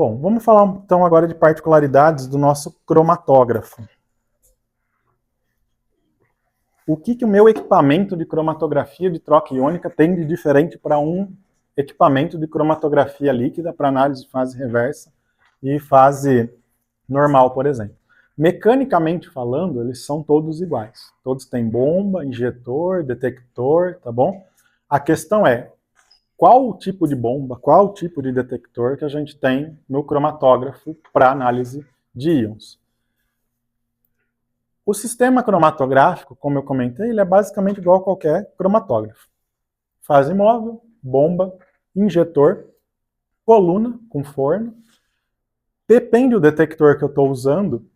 Bom, vamos falar então agora de particularidades do nosso cromatógrafo. O que o meu equipamento de cromatografia de troca iônica tem de diferente para um equipamento de cromatografia líquida para análise de fase reversa e fase normal, por exemplo? Mecanicamente falando, eles são todos iguais. Todos têm bomba, injetor, detector, tá bom? A questão é, qual o tipo de bomba, qual o tipo de detector que a gente tem no cromatógrafo para análise de íons? O sistema cromatográfico, como eu comentei, ele é basicamente igual a qualquer cromatógrafo. Fase móvel, bomba, injetor, coluna com forno. Depende do detector que eu estou usando,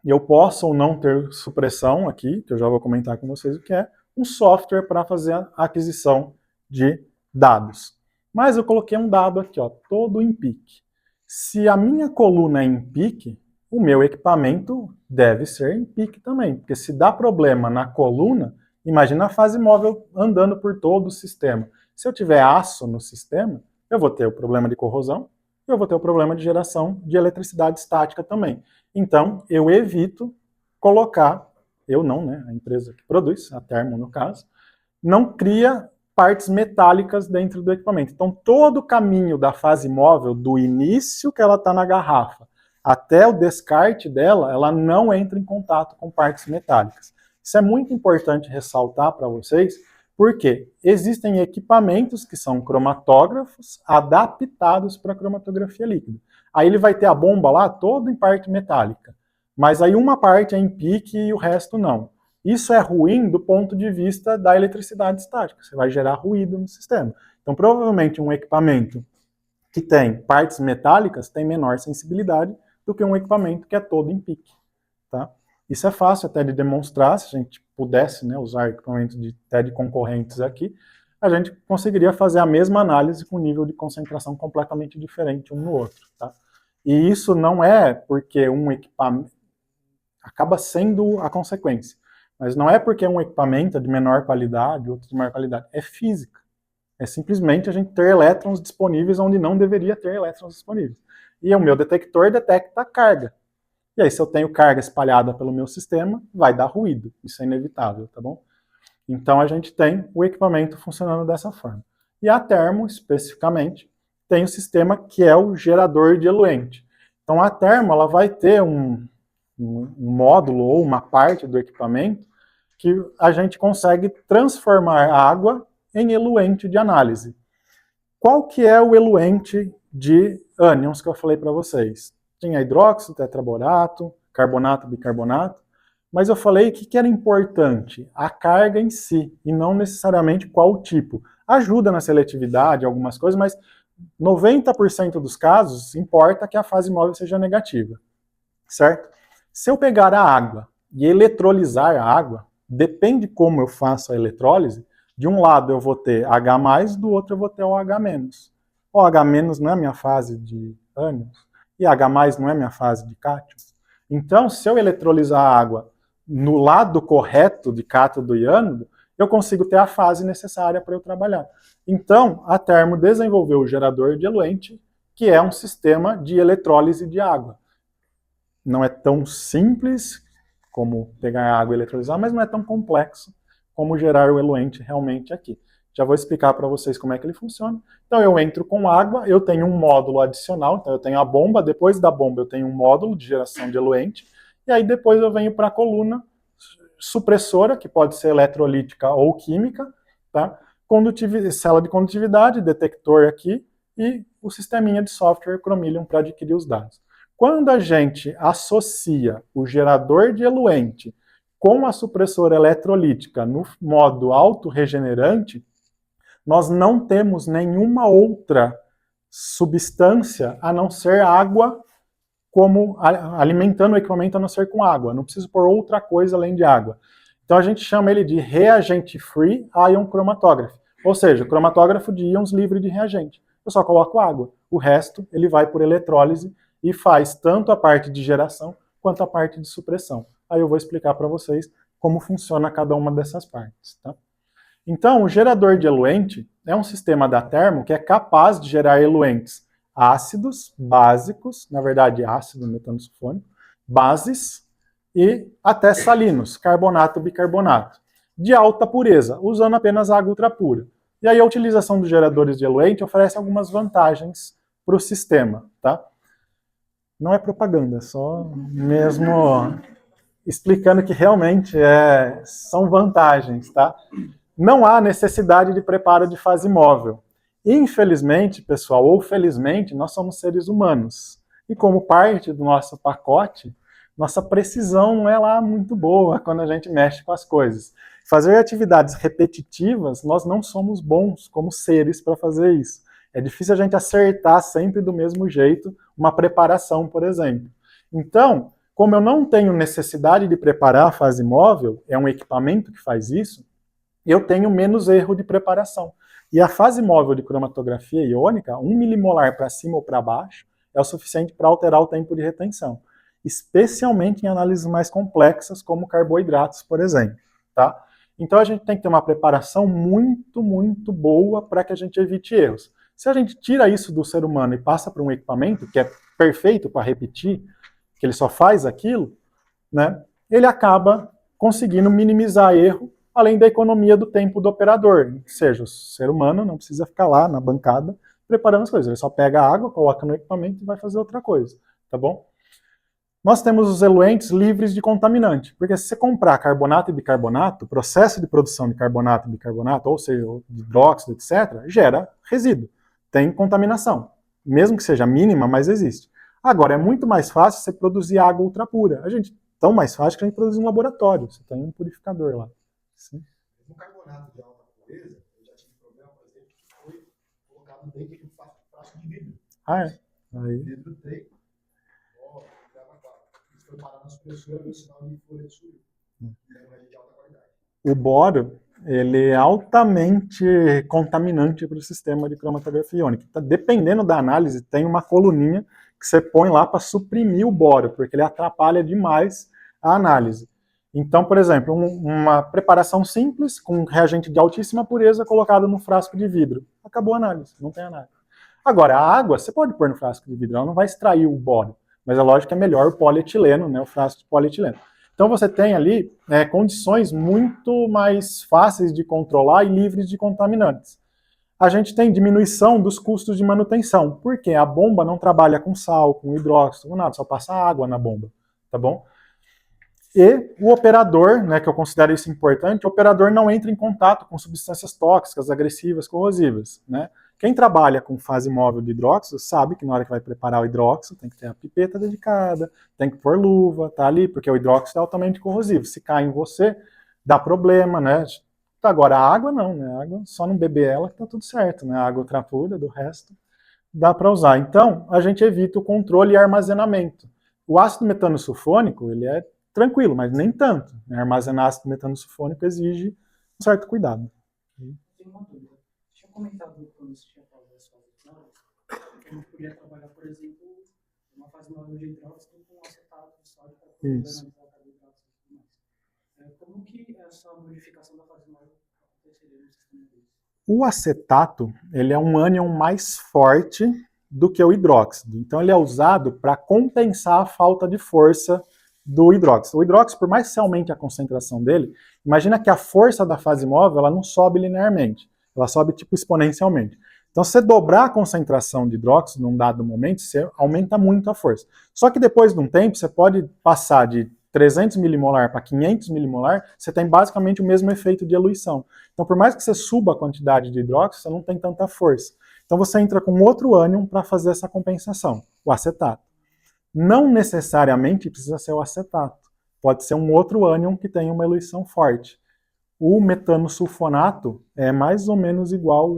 eu posso ou não ter supressão aqui, que eu já vou comentar com vocês o que é, um software para fazer a aquisição de dados. Mas eu coloquei um dado aqui, ó, todo em pique. Se a minha coluna é em pique, o meu equipamento deve ser em pique também, porque se dá problema na coluna, imagina a fase móvel andando por todo o sistema. Se eu tiver aço no sistema, eu vou ter o problema de corrosão, eu vou ter o problema de geração de eletricidade estática também. Então, eu evito colocar, eu não, né, a empresa que produz, a Thermo no caso, não cria partes metálicas dentro do equipamento. Então, todo o caminho da fase móvel, do início que ela está na garrafa, até o descarte dela, ela não entra em contato com partes metálicas. Isso é muito importante ressaltar para vocês, porque existem equipamentos que são cromatógrafos adaptados para cromatografia líquida. Aí ele vai ter a bomba lá toda em parte metálica, mas aí uma parte é em pique e o resto não. Isso é ruim do ponto de vista da eletricidade estática, você vai gerar ruído no sistema. Então, provavelmente um equipamento que tem partes metálicas tem menor sensibilidade do que um equipamento que é todo em pique. Tá? Isso é fácil até de demonstrar, se a gente pudesse, né, usar equipamentos até de concorrentes aqui, a gente conseguiria fazer a mesma análise com nível de concentração completamente diferente um no outro. Tá? E isso não é porque um equipamento acaba sendo a consequência, mas não é porque um equipamento é de menor qualidade, outro de maior qualidade, é física. É simplesmente a gente ter elétrons disponíveis onde não deveria ter elétrons disponíveis. E o meu detector detecta a carga. E aí, se eu tenho carga espalhada pelo meu sistema, vai dar ruído. Isso é inevitável, tá bom? Então, a gente tem o equipamento funcionando dessa forma. E a Thermo, especificamente, tem o sistema que é o gerador de eluente. Então, a Thermo ela vai ter um módulo ou uma parte do equipamento que a gente consegue transformar a água em eluente de análise. Qual que é o eluente de ânions que eu falei para vocês? Tinha hidróxido, tetraborato, carbonato, bicarbonato, mas eu falei que era importante a carga em si, e não necessariamente qual o tipo. Ajuda na seletividade, algumas coisas, mas 90% dos casos importa que a fase móvel seja negativa, certo? Se eu pegar a água e eletrolizar a água, depende como eu faço a eletrólise, de um lado eu vou ter H+, do outro eu vou ter OH-. O OH- não é a minha fase de ânions, e H+ não é a minha fase de cátions. Então, se eu eletrolizar a água no lado correto de cátodo e ânodo, eu consigo ter a fase necessária para eu trabalhar. Então, a Thermo desenvolveu o gerador de eluente, que é um sistema de eletrólise de água. Não é tão simples como pegar a água e eletrolizar, mas não é tão complexo como gerar o eluente realmente aqui. Já vou explicar para vocês como é que ele funciona. Então eu entro com água, eu tenho um módulo adicional, então eu tenho a bomba, depois da bomba eu tenho um módulo de geração de eluente, e aí depois eu venho para a coluna supressora, que pode ser eletrolítica ou química, tá? Cela de condutividade, detector aqui, e o sisteminha de software Chromeleon para adquirir os dados. Quando a gente associa o gerador de eluente com a supressora eletrolítica no modo autorregenerante, nós não temos nenhuma outra substância a não ser água como alimentando o equipamento a não ser com água. Não preciso pôr outra coisa além de água. Então a gente chama ele de reagente free ion chromatography, ou seja, cromatógrafo de íons livre de reagente. Eu só coloco água. O resto ele vai por eletrólise e faz tanto a parte de geração quanto a parte de supressão. Aí eu vou explicar para vocês como funciona cada uma dessas partes. Tá? Então, o gerador de eluente é um sistema da Thermo que é capaz de gerar eluentes ácidos básicos, na verdade ácido metano sulfônico, bases e até salinos, carbonato, bicarbonato, de alta pureza, usando apenas água ultrapura. E aí a utilização dos geradores de eluente oferece algumas vantagens para o sistema, tá? Não é propaganda, é só mesmo explicando que realmente são vantagens, tá? Não há necessidade de preparo de fase móvel. Infelizmente, pessoal, ou felizmente, nós somos seres humanos. E como parte do nosso pacote, nossa precisão não é lá muito boa quando a gente mexe com as coisas. Fazer atividades repetitivas, nós não somos bons como seres para fazer isso. É difícil a gente acertar sempre do mesmo jeito uma preparação, por exemplo. Então, como eu não tenho necessidade de preparar a fase móvel, é um equipamento que faz isso, eu tenho menos erro de preparação. E a fase móvel de cromatografia iônica, 1 milimolar para cima ou para baixo, é o suficiente para alterar o tempo de retenção, especialmente em análises mais complexas, como carboidratos, por exemplo. Tá? Então a gente tem que ter uma preparação muito, muito boa para que a gente evite erros. Se a gente tira isso do ser humano e passa para um equipamento que é perfeito para repetir, que ele só faz aquilo, né, ele acaba conseguindo minimizar erro, além da economia do tempo do operador. Ou seja, o ser humano não precisa ficar lá na bancada preparando as coisas. Ele só pega a água, coloca no equipamento e vai fazer outra coisa, tá bom? Nós temos os eluentes livres de contaminante, porque se você comprar carbonato e bicarbonato, o processo de produção de carbonato e bicarbonato, ou seja, de hidróxido, etc., gera resíduo, tem contaminação. Mesmo que seja mínima, mas existe. Agora, é muito mais fácil você produzir água ultrapura. Tão mais fácil que a gente produz em um laboratório. Você tem um purificador lá. Sim. No carbonato de alta pureza, eu já tive problema, por exemplo, que foi colocado dentro de um frasco de vidro. Ah, é? Aí. Vidro tem, foi parar na supressora do sinal de folha de sulfuro. De alta qualidade. O boro, ele é altamente contaminante para o sistema de cromatografia iônica. Tá, dependendo da análise, tem uma coluninha que você põe lá para suprimir o boro, porque ele atrapalha demais a análise. Então, por exemplo, uma preparação simples, com um reagente de altíssima pureza colocado no frasco de vidro. Acabou a análise, não tem análise. Agora, a água, você pode pôr no frasco de vidro, ela não vai extrair o boro. Mas é lógico que é melhor o polietileno, né, o frasco de polietileno. Então você tem ali condições muito mais fáceis de controlar e livres de contaminantes. A gente tem diminuição dos custos de manutenção, porque a bomba não trabalha com sal, com hidróxido, com nada, só passa água na bomba, tá bom? E o operador, né, que eu considero isso importante, o operador não entra em contato com substâncias tóxicas, agressivas, corrosivas, né? Quem trabalha com fase móvel de hidróxido sabe que na hora que vai preparar o hidróxido tem que ter a pipeta dedicada, tem que pôr luva, tá ali, porque o hidróxido é altamente corrosivo. Se cai em você, dá problema, né? Agora, a água não, né? A água, só não beber ela que tá tudo certo, né? A água ultrapura, do resto, dá para usar. Então, a gente evita o controle e armazenamento. O ácido metano sulfônico, ele é tranquilo, mas nem tanto. Armazenar ácido metano sulfônico exige um certo cuidado. Tem uma dúvida. Tinha comentado quando você tinha falado das fases móveis, que a gente podia trabalhar, por exemplo, uma fase móvel de hidróxido com acetato de sódio para poder analisar o carboidrato e tudo mais. Como que essa modificação da fase móvel aconteceria no sistema deles? O acetato, ele é um ânion mais forte do que o hidróxido. Então ele é usado para compensar a falta de força do hidróxido. O hidróxido, por mais que você aumente a concentração dele, imagina que a força da fase móvel ela não sobe linearmente, ela sobe tipo exponencialmente. Então, se você dobrar a concentração de hidróxido num dado momento, você aumenta muito a força. Só que depois de um tempo, você pode passar de 300 milimolar para 500 milimolar, você tem basicamente o mesmo efeito de eluição. Então, por mais que você suba a quantidade de hidróxido, você não tem tanta força. Então, você entra com outro ânion para fazer essa compensação, o acetato. Não necessariamente precisa ser o acetato. Pode ser um outro ânion que tenha uma eluição forte. O metano sulfonato é mais ou menos igual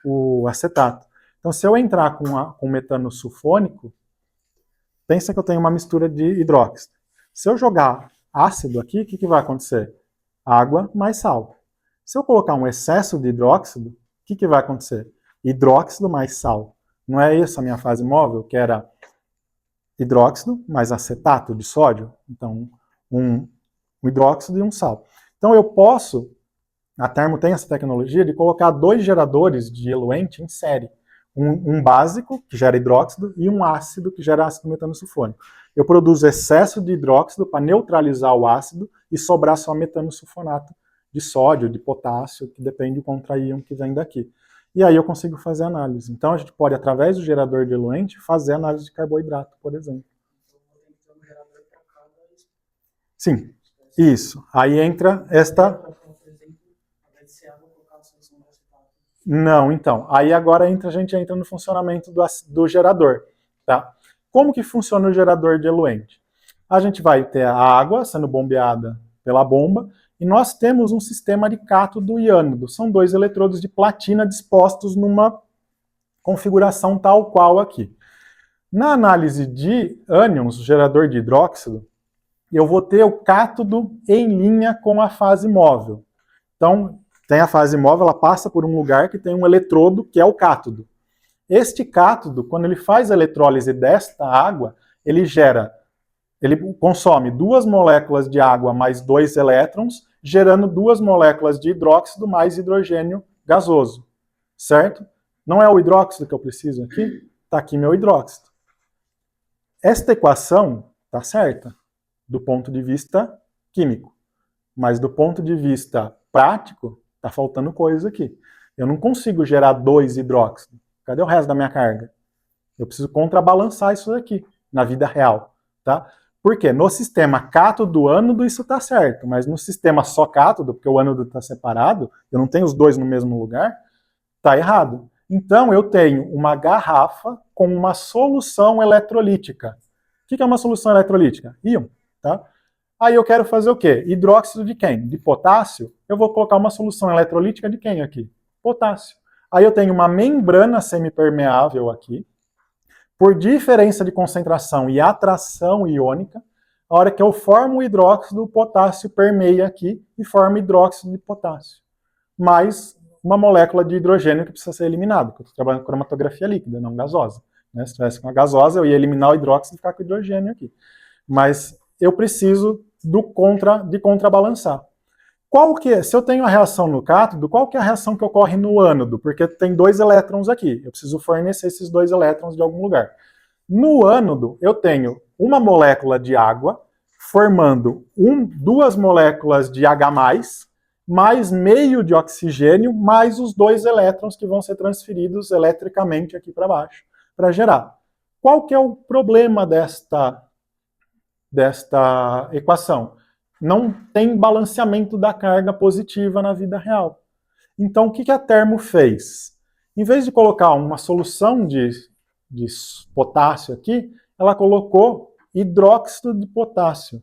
o acetato. Então, se eu entrar com metano sulfônico, pensa que eu tenho uma mistura de hidróxido. Se eu jogar ácido aqui, o que vai acontecer? Água mais sal. Se eu colocar um excesso de hidróxido, o que vai acontecer? Hidróxido mais sal. Não é essa a minha fase móvel, que era hidróxido mais acetato de sódio? Então, um hidróxido e um sal. Então, eu posso, a Termo tem essa tecnologia de colocar 2 geradores de eluente em série. um básico, que gera hidróxido, e um ácido, que gera ácido metano sulfônico. Eu produzo excesso de hidróxido para neutralizar o ácido e sobrar só metano sulfonato de sódio, de potássio, que depende do contraíon que vem daqui. E aí eu consigo fazer análise. Então a gente pode, através do gerador diluente, fazer análise de carboidrato, por exemplo. Sim, isso. Aí entra esta... Não, então. Aí agora a gente entra no funcionamento do gerador. Tá? Como que funciona o gerador diluente? A gente vai ter a água sendo bombeada pela bomba e nós temos um sistema de cátodo e ânodo. São dois eletrodos de platina dispostos numa configuração tal qual aqui. Na análise de ânions, gerador de hidróxido, eu vou ter o cátodo em linha com a fase móvel. Então, tem a fase móvel, ela passa por um lugar que tem um eletrodo, que é o cátodo. Este cátodo, quando ele faz a eletrólise desta água, ele consome 2 moléculas de água mais 2 elétrons, gerando 2 moléculas de hidróxido mais hidrogênio gasoso. Certo? Não é o hidróxido que eu preciso aqui? Está aqui meu hidróxido. Esta equação está certa, do ponto de vista químico. Mas do ponto de vista prático, está faltando coisa aqui. Eu não consigo gerar 2 hidróxidos. Cadê o resto da minha carga? Eu preciso contrabalançar isso aqui, na vida real. Tá? Por quê? No sistema cátodo-ânodo isso está certo, mas no sistema só cátodo, porque o ânodo está separado, eu não tenho os dois no mesmo lugar, está errado. Então eu tenho uma garrafa com uma solução eletrolítica. O que é uma solução eletrolítica? Íon. Tá? Aí eu quero fazer o quê? Hidróxido de quem? De potássio? Eu vou colocar uma solução eletrolítica de quem aqui? Potássio. Aí eu tenho uma membrana semipermeável aqui. Por diferença de concentração e atração iônica, a hora que eu formo o hidróxido, o potássio permeia aqui e forma hidróxido de potássio. Mais uma molécula de hidrogênio que precisa ser eliminada, porque eu estou trabalhando com cromatografia líquida, não gasosa. Né? Se tivesse com a gasosa, eu ia eliminar o hidróxido e ficar com o hidrogênio aqui. Mas eu preciso de contrabalançar. Se eu tenho a reação no cátodo, qual que é a reação que ocorre no ânodo? Porque tem 2 elétrons aqui, eu preciso fornecer esses 2 elétrons de algum lugar. No ânodo, eu tenho uma molécula de água formando 2 moléculas de H+, mais meio de oxigênio, mais os 2 elétrons que vão ser transferidos eletricamente aqui para baixo, para gerar. Qual que é o problema desta equação? Não tem balanceamento da carga positiva na vida real. Então, o que a Termo fez? Em vez de colocar uma solução de potássio aqui, ela colocou hidróxido de potássio.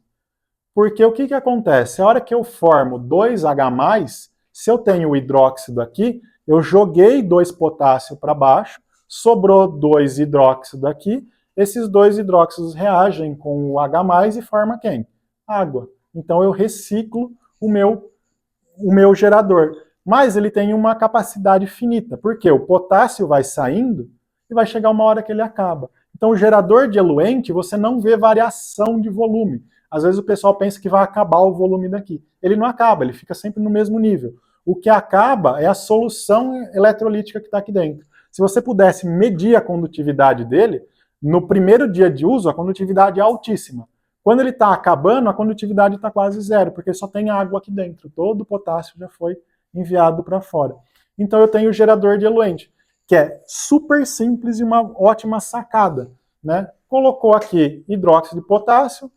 Porque o que acontece? A hora que eu formo 2H+, se eu tenho o hidróxido aqui, eu joguei 2 potássio para baixo, sobrou 2 hidróxido aqui, esses 2 hidróxidos reagem com o H+, e forma quem? Água. Então eu reciclo o meu gerador. Mas ele tem uma capacidade finita, porque o potássio vai saindo e vai chegar uma hora que ele acaba. Então o gerador diluente, você não vê variação de volume. Às vezes o pessoal pensa que vai acabar o volume daqui. Ele não acaba, ele fica sempre no mesmo nível. O que acaba é a solução eletrolítica que está aqui dentro. Se você pudesse medir a condutividade dele, no primeiro dia de uso, a condutividade é altíssima. Quando ele está acabando, a condutividade está quase zero, porque só tem água aqui dentro. Todo o potássio já foi enviado para fora. Então eu tenho o gerador diluente, que é super simples e uma ótima sacada. Né? Colocou aqui hidróxido de potássio,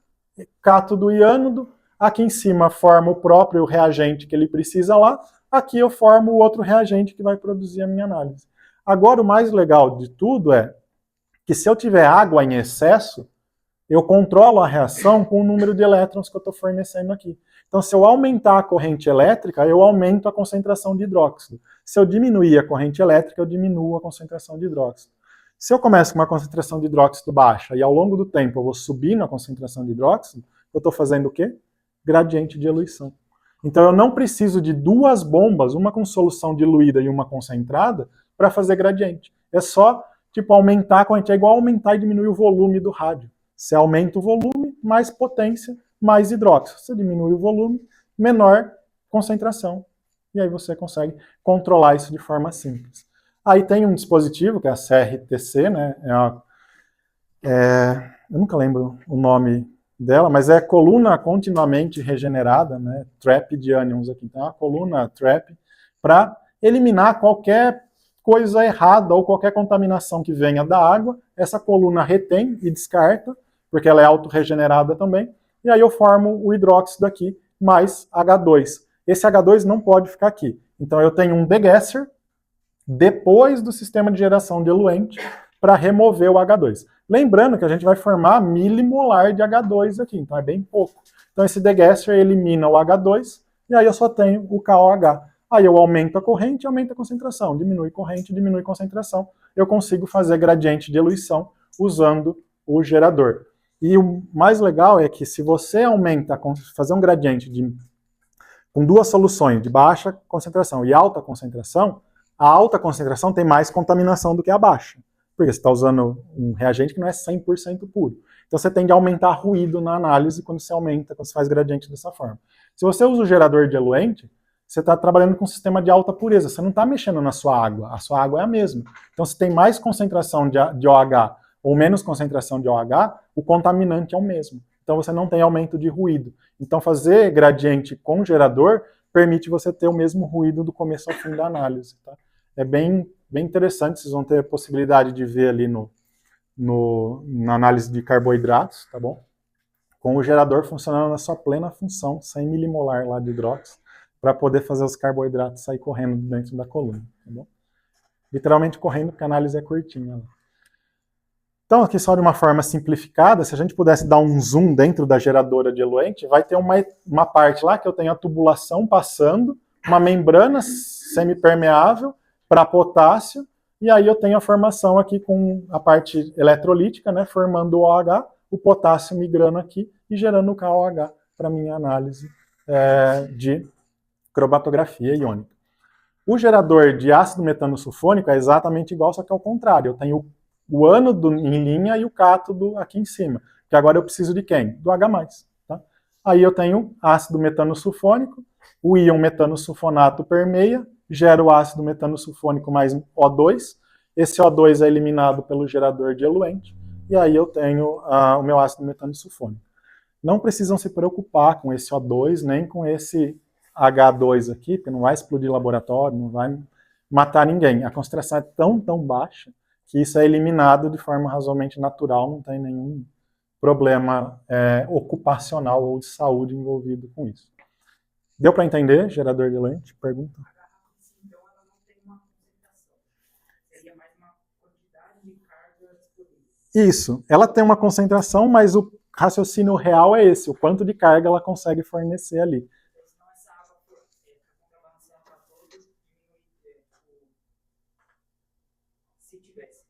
cátodo e ânodo, aqui em cima forma o próprio reagente que ele precisa lá, aqui eu formo o outro reagente que vai produzir a minha análise. Agora o mais legal de tudo é que se eu tiver água em excesso, eu controlo a reação com o número de elétrons que eu estou fornecendo aqui. Então, se eu aumentar a corrente elétrica, eu aumento a concentração de hidróxido. Se eu diminuir a corrente elétrica, eu diminuo a concentração de hidróxido. Se eu começo com uma concentração de hidróxido baixa e ao longo do tempo eu vou subindo a concentração de hidróxido, eu estou fazendo o quê? Gradiente de eluição. Então, eu não preciso de 2 bombas, uma com solução diluída e uma concentrada, para fazer gradiente. É só aumentar a corrente. É igual aumentar e diminuir o volume do rádio. Você aumenta o volume, mais potência, mais hidróxido. Você diminui o volume, menor concentração. E aí você consegue controlar isso de forma simples. Aí tem um dispositivo, que é a CRTC, né? Eu nunca lembro o nome dela, mas é coluna continuamente regenerada, né? Trap de ânions aqui. Então, é uma coluna trap para eliminar qualquer coisa errada ou qualquer contaminação que venha da água. Essa coluna retém e descarta, porque ela é autorregenerada também. E aí eu formo o hidróxido aqui, mais H2. Esse H2 não pode ficar aqui. Então eu tenho um degasser depois do sistema de geração diluente para remover o H2. Lembrando que a gente vai formar milimolar de H2 aqui, então é bem pouco. Então esse degasser elimina o H2 e aí eu só tenho o KOH. Aí eu aumento a corrente, aumento a concentração, diminui corrente, diminui concentração. Eu consigo fazer gradiente de eluição usando o gerador. E o mais legal é que se você aumenta, fazer um gradiente com duas soluções, de baixa concentração e alta concentração, a alta concentração tem mais contaminação do que a baixa. Porque você está usando um reagente que não é 100% puro. Então você tende a aumentar ruído na análise quando você aumenta, quando você faz gradiente dessa forma. Se você usa o gerador de eluente, você está trabalhando com um sistema de alta pureza. Você não está mexendo na sua água. A sua água é a mesma. Então se tem mais concentração de OH ou menos concentração de OH, o contaminante é o mesmo. Então você não tem aumento de ruído. Então fazer gradiente com gerador permite você ter o mesmo ruído do começo ao fim da análise. Tá? É bem interessante, vocês vão ter a possibilidade de ver ali na análise de carboidratos, tá bom? Com o gerador funcionando na sua plena função, 100 milimolar lá de hidróxido, para poder fazer os carboidratos sair correndo dentro da coluna, tá bom? Literalmente correndo, porque a análise é curtinha. Então, aqui só de uma forma simplificada, se a gente pudesse dar um zoom dentro da geradora de eluente, vai ter uma parte lá que eu tenho a tubulação passando, uma membrana semipermeável para potássio, e aí eu tenho a formação aqui com a parte eletrolítica, né, formando o OH, o potássio migrando aqui e gerando o KOH para minha análise de cromatografia iônica. O gerador de ácido metanosulfônico é exatamente igual, só que ao contrário. Eu tenho o ânodo em linha e o cátodo aqui em cima. Que agora eu preciso de quem? Do H+. Tá? Aí eu tenho ácido metanosulfônico, o íon metanosulfonato permeia, gera o ácido metanosulfônico mais O2. Esse O2 é eliminado pelo gerador de eluente. E aí eu tenho o meu ácido metanosulfônico. Não precisam se preocupar com esse O2, nem com esse H2 aqui, porque não vai explodir laboratório, não vai matar ninguém. A concentração é tão baixa que isso é eliminado de forma razoavelmente natural, não tem nenhum problema ocupacional ou de saúde envolvido com isso. Deu para entender, gerador de eluente? Pergunta? Então ela não tem uma concentração. Seria mais uma quantidade de carga disponível. Isso. Ela tem uma concentração, mas o raciocínio real é esse, o quanto de carga ela consegue fornecer ali. Senão essa água, a contaminação para todos, se tivesse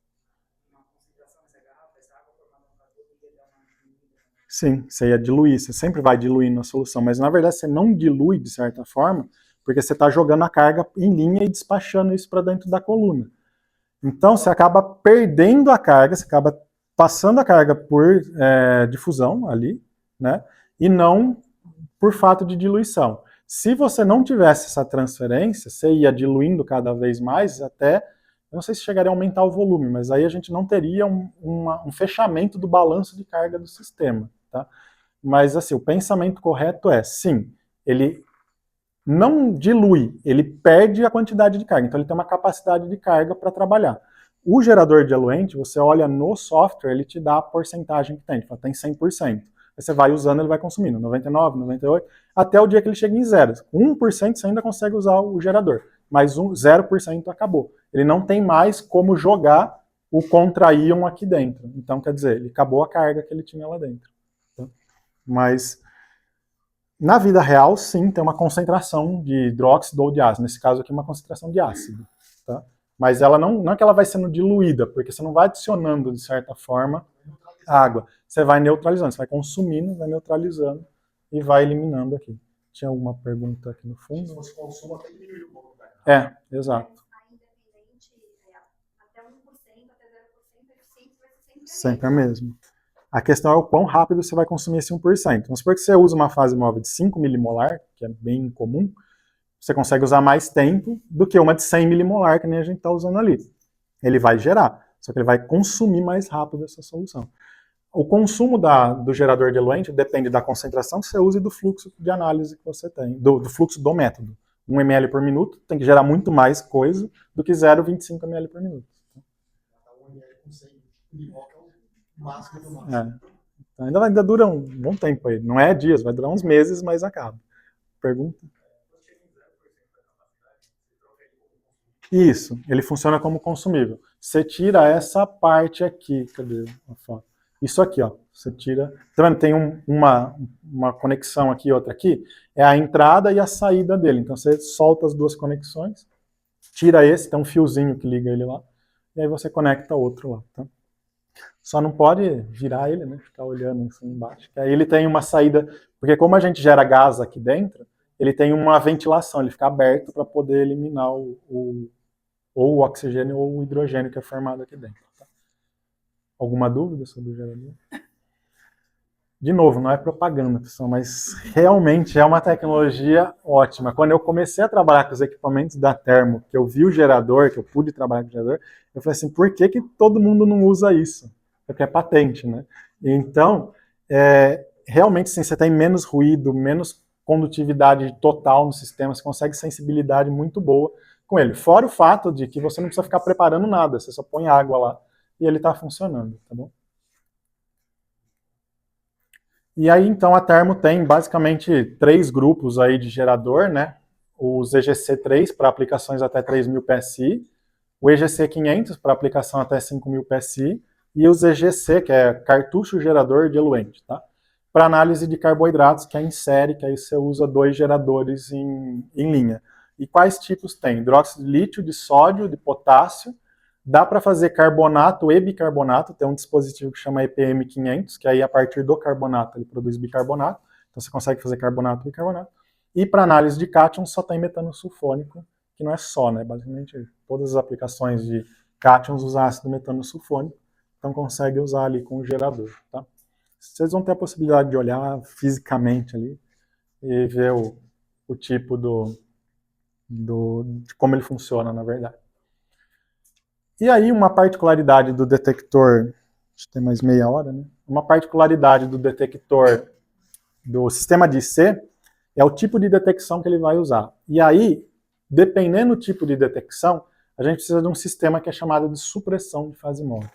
uma concentração nessa garrafa, essa água formada para todos ia dar uma diminuída. Sim, você ia diluir, você sempre vai diluir na solução, mas na verdade você não dilui de certa forma, porque você está jogando a carga em linha e despachando isso para dentro da coluna. Então você acaba perdendo a carga, você acaba passando a carga por difusão ali, né? E não por fato de diluição. Se você não tivesse essa transferência, você ia diluindo cada vez mais até, eu não sei se chegaria a aumentar o volume, mas aí a gente não teria um fechamento do balanço de carga do sistema. Tá? Mas assim, o pensamento correto é, sim, ele não dilui, ele perde a quantidade de carga, então ele tem uma capacidade de carga para trabalhar. O gerador de eluente, você olha no software, ele te dá a porcentagem que tem, tipo, tem 100%. Aí você vai usando, ele vai consumindo, 99%, 98%, até o dia que ele chega em 0%. Com 1% você ainda consegue usar o gerador, mas 0% acabou. Ele não tem mais como jogar o contra-íon aqui dentro. Então, quer dizer, ele acabou a carga que ele tinha lá dentro. Tá? Mas, na vida real, sim, tem uma concentração de hidróxido ou de ácido. Nesse caso aqui, uma concentração de ácido. Tá? Mas ela não é que ela vai sendo diluída, porque você não vai adicionando, de certa forma, água. Você vai neutralizando, você vai consumindo, vai neutralizando e vai eliminando aqui. Tinha alguma pergunta aqui no fundo? Se fosse consumo, até diminuir o volume da garrafa. Exato. Independente, até 1%, até 0%, a eficiência vai ser Sempre a mesma. A questão é o quão rápido você vai consumir esse 1%. Vamos supor que você usa uma fase móvel de 5 milimolar, que é bem comum, você consegue usar mais tempo do que uma de 100 milimolar, que nem a gente está usando ali. Ele vai gerar, só que ele vai consumir mais rápido essa solução. O consumo do gerador diluente depende da concentração que você usa e do fluxo de análise que você tem, do fluxo do método. 1 ml por minuto tem que gerar muito mais coisa do que 0,25 ml por minuto. Tá 1 ml com 100 milivol, que é o máximo do máximo. Então ainda dura um bom tempo aí. Não é dias, vai durar uns meses, mas acaba. Pergunta? Isso, ele funciona como consumível. Você tira essa parte aqui, cadê a foto? Isso aqui, ó. Você tira. Tá vendo? Tem uma conexão aqui e outra aqui. É a entrada e a saída dele. Então você solta as duas conexões, tira esse, tem um fiozinho que liga ele lá, e aí você conecta outro lá, tá? Só não pode virar ele, né? Ficar olhando assim embaixo. Que aí ele tem uma saída, porque como a gente gera gás aqui dentro, ele tem uma ventilação, ele fica aberto para poder eliminar ou o oxigênio ou o hidrogênio que é formado aqui dentro. Tá? Alguma dúvida sobre o gerador? De novo, não é propaganda, pessoal, mas realmente é uma tecnologia ótima. Quando eu comecei a trabalhar com os equipamentos da Thermo, que eu vi o gerador, que eu pude trabalhar com o gerador, eu falei assim, por que todo mundo não usa isso? Porque é patente, né? Então, realmente, sim, você tem menos ruído, menos condutividade total no sistema, você consegue sensibilidade muito boa com ele. Fora o fato de que você não precisa ficar preparando nada, você só põe água lá e ele está funcionando, tá bom? E aí, então, a Thermo tem basicamente 3 grupos aí de gerador, né? O EGC3 para aplicações até 3.000 PSI, o EGC500 para aplicação até 5.000 PSI e os EGC, que é cartucho gerador diluente, tá? Para análise de carboidratos, que é em série, que aí você usa 2 geradores em linha. E quais tipos tem? Hidróxido de lítio, de sódio, de potássio. Dá para fazer carbonato e bicarbonato, tem um dispositivo que chama EPM500, que aí a partir do carbonato ele produz bicarbonato, então você consegue fazer carbonato e bicarbonato. E para análise de cátions só tem metano sulfônico, que não é só, né? Basicamente todas as aplicações de cátions usam ácido metano sulfônico, então consegue usar ali com o gerador, tá? Vocês vão ter a possibilidade de olhar fisicamente ali e ver o tipo de como ele funciona, na verdade. E aí, uma particularidade do detector, acho que tem mais meia hora, né? Uma particularidade do detector do sistema de IC é o tipo de detecção que ele vai usar. E aí, dependendo do tipo de detecção, a gente precisa de um sistema que é chamado de supressão de fase móvel,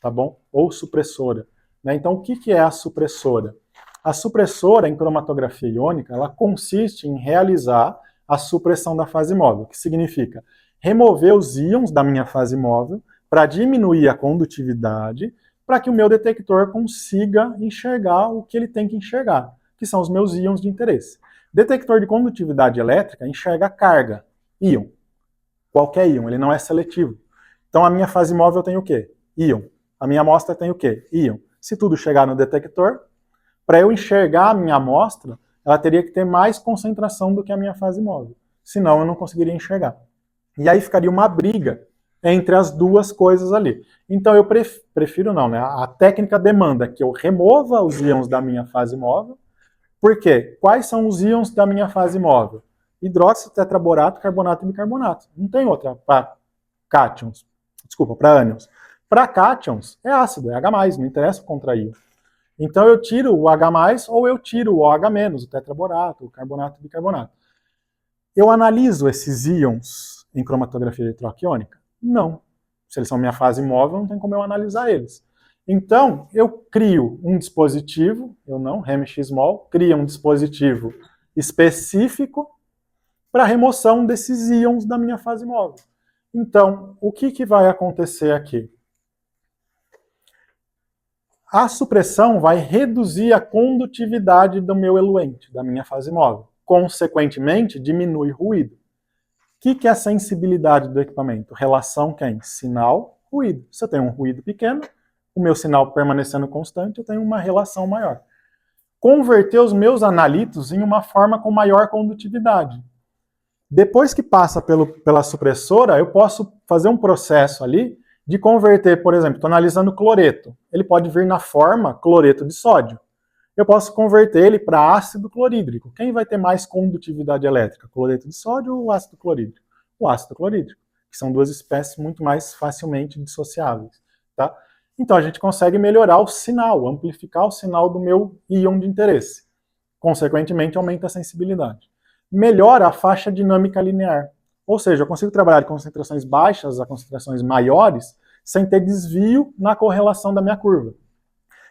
tá bom? Ou supressora. Né? Então, o que é a supressora? A supressora em cromatografia iônica, ela consiste em realizar a supressão da fase móvel, que significa remover os íons da minha fase móvel para diminuir a condutividade, para que o meu detector consiga enxergar o que ele tem que enxergar, que são os meus íons de interesse. Detector de condutividade elétrica enxerga carga, íon. Qualquer íon, ele não é seletivo. Então a minha fase móvel tem o quê? Íon. A minha amostra tem o quê? Íon. Se tudo chegar no detector, para eu enxergar a minha amostra, ela teria que ter mais concentração do que a minha fase móvel. Senão eu não conseguiria enxergar. E aí ficaria uma briga entre as duas coisas ali. Então eu prefiro não, né? A técnica demanda que eu remova os íons da minha fase móvel. Por quê? Quais são os íons da minha fase móvel? Hidróxido, tetraborato, carbonato e bicarbonato. Não tem outra para cátions. Desculpa, para ânions. Para cátions é ácido, é H+, não interessa o contraíon. Então eu tiro o H+, ou eu tiro o OH-, o tetraborato, o carbonato e o bicarbonato. Eu analiso esses íons em cromatografia eletroiônica? Não. Se eles são minha fase móvel, não tem como eu analisar eles. Então, eu crio um dispositivo, eu não, REMX-MOL, cria um dispositivo específico para remoção desses íons da minha fase móvel. Então, o que vai acontecer aqui? A supressão vai reduzir a condutividade do meu eluente, da minha fase móvel. Consequentemente, diminui ruído. O que é a sensibilidade do equipamento? Relação quem? Sinal, ruído. Se eu tenho um ruído pequeno, o meu sinal permanecendo constante, eu tenho uma relação maior. Converter os meus analitos em uma forma com maior condutividade. Depois que passa pela supressora, eu posso fazer um processo ali de converter, por exemplo, estou analisando cloreto. Ele pode vir na forma cloreto de sódio. Eu posso converter ele para ácido clorídrico. Quem vai ter mais condutividade elétrica? Cloreto de sódio ou ácido clorídrico? O ácido clorídrico. que são duas espécies muito mais facilmente dissociáveis, tá? Então a gente consegue melhorar o sinal, amplificar o sinal do meu íon de interesse. Consequentemente, aumenta a sensibilidade. Melhora a faixa dinâmica linear. Ou seja, eu consigo trabalhar de concentrações baixas a concentrações maiores sem ter desvio na correlação da minha curva.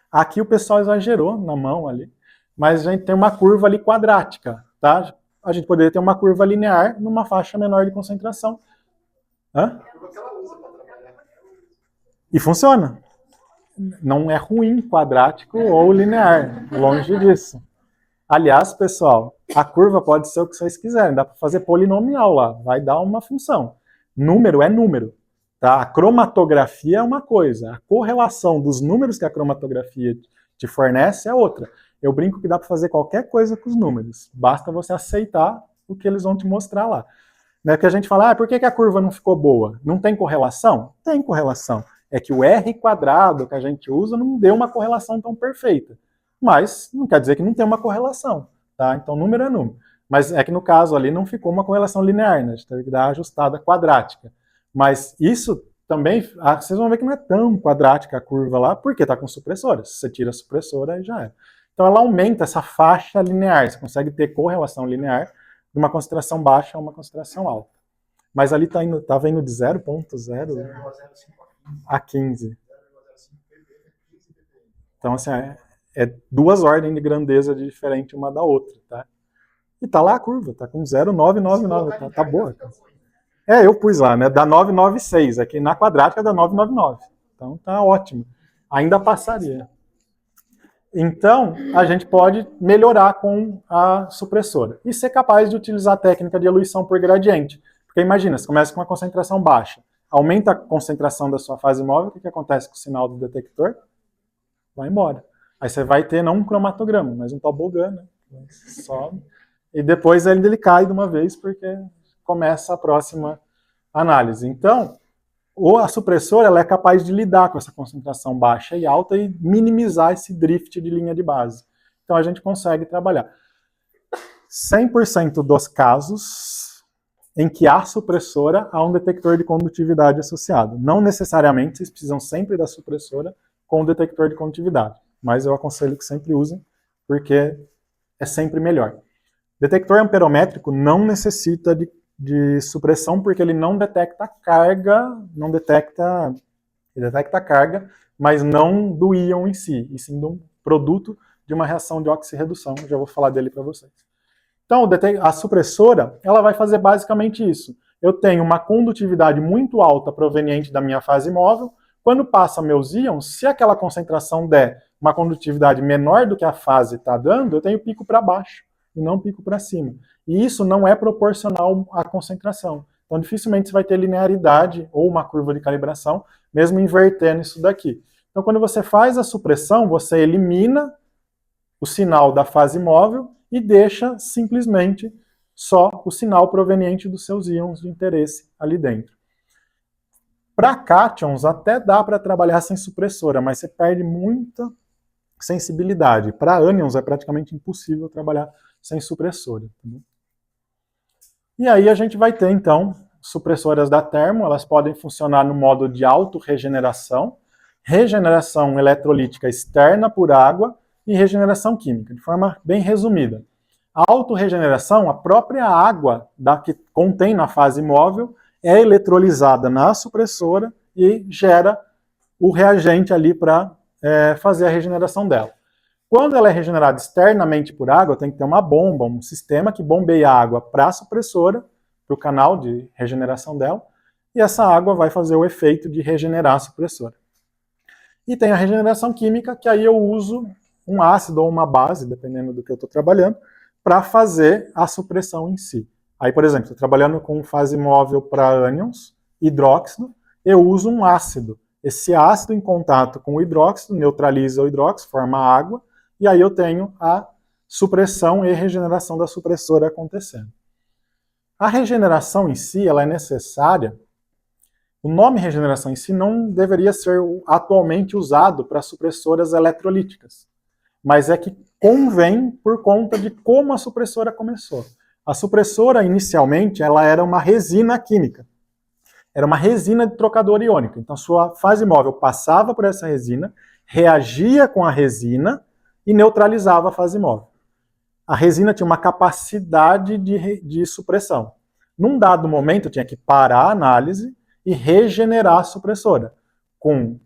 Aqui o pessoal exagerou na mão ali, mas a gente tem uma curva ali quadrática, tá? A gente poderia ter uma curva linear numa faixa menor de concentração. Hã? E funciona. Não é ruim quadrático ou linear, longe disso. Aliás, pessoal, a curva pode ser o que vocês quiserem, dá para fazer polinomial lá, vai dar uma função. Número é número, tá? A cromatografia é uma coisa, a correlação dos números que a cromatografia te fornece é outra. Eu brinco que dá para fazer qualquer coisa com os números, basta você aceitar o que eles vão te mostrar lá. Não é que a gente fala, por que a curva não ficou boa? Não tem correlação? Tem correlação. É que o R quadrado que a gente usa não deu uma correlação tão perfeita. Mas não quer dizer que não tem uma correlação, tá? Então número é número. Mas é que no caso ali não ficou uma correlação linear, né? A gente teve que dar ajustada quadrática. Mas isso também, vocês vão ver que não é tão quadrática a curva lá, porque está com supressora. Se você tira a supressora, aí já é. Então ela aumenta essa faixa linear, você consegue ter correlação linear de uma concentração baixa a uma concentração alta. Mas ali estava indo de 0,0 a 15. Então, assim, é duas ordens de grandeza diferente uma da outra, tá? E tá lá a curva, tá com 0,999, tá boa. Eu pus lá, né? Dá 996, aqui na quadrática dá 999. Então tá ótimo. Ainda passaria. Então, a gente pode melhorar com a supressora. E ser capaz de utilizar a técnica de eluição por gradiente. Porque imagina, você começa com uma concentração baixa, aumenta a concentração da sua fase móvel, o que acontece com o sinal do detector? Vai embora. Aí você vai ter não um cromatograma, mas um tobogã, né? Sobe. E depois ele cai de uma vez, porque começa a próxima análise. Então, a supressora ela é capaz de lidar com essa concentração baixa e alta e minimizar esse drift de linha de base. Então a gente consegue trabalhar. 100% dos casos em que há supressora, há um detector de condutividade associado. Não necessariamente vocês precisam sempre da supressora com o detector de condutividade, mas eu aconselho que sempre usem, porque é sempre melhor. Detector amperométrico não necessita de supressão, porque ele não detecta carga, ele detecta carga, mas não do íon em si, e sim do produto de uma reação de oxirredução. Já vou falar dele para vocês. Então, a supressora, ela vai fazer basicamente isso. Eu tenho uma condutividade muito alta proveniente da minha fase móvel. Quando passa meus íons, se aquela concentração der uma condutividade menor do que a fase está dando, eu tenho pico para baixo e não pico para cima. E isso não é proporcional à concentração. Então, dificilmente você vai ter linearidade ou uma curva de calibração, mesmo invertendo isso daqui. Então, quando você faz a supressão, você elimina o sinal da fase móvel e deixa simplesmente só o sinal proveniente dos seus íons de interesse ali dentro. Para cátions, até dá para trabalhar sem supressora, mas você perde muita sensibilidade. Para ânions, é praticamente impossível trabalhar sem supressora. E aí a gente vai ter, então, supressoras da termo, elas podem funcionar no modo de autorregeneração, regeneração eletrolítica externa por água e regeneração química, de forma bem resumida. A autorregeneração, a própria água que contém na fase móvel, é eletrolizada na supressora e gera o reagente ali para fazer a regeneração dela. Quando ela é regenerada externamente por água, tem que ter uma bomba, um sistema que bombeia a água para a supressora, para o canal de regeneração dela, e essa água vai fazer o efeito de regenerar a supressora. E tem a regeneração química, que aí eu uso um ácido ou uma base, dependendo do que eu estou trabalhando, para fazer a supressão em si. Aí, por exemplo, estou trabalhando com fase móvel para ânions, hidróxido, eu uso um ácido. Esse ácido em contato com o hidróxido neutraliza o hidróxido, forma água, e aí eu tenho a supressão e regeneração da supressora acontecendo. A regeneração em si, ela é necessária. O nome regeneração em si não deveria ser atualmente usado para supressoras eletrolíticas, mas é que convém por conta de como a supressora começou. A supressora, inicialmente, ela era uma resina química. Era uma resina de trocador iônico. Então, sua fase móvel passava por essa resina, reagia com a resina e neutralizava a fase móvel. A resina tinha uma capacidade de supressão. Num dado momento, eu tinha que parar a análise e regenerar a supressora com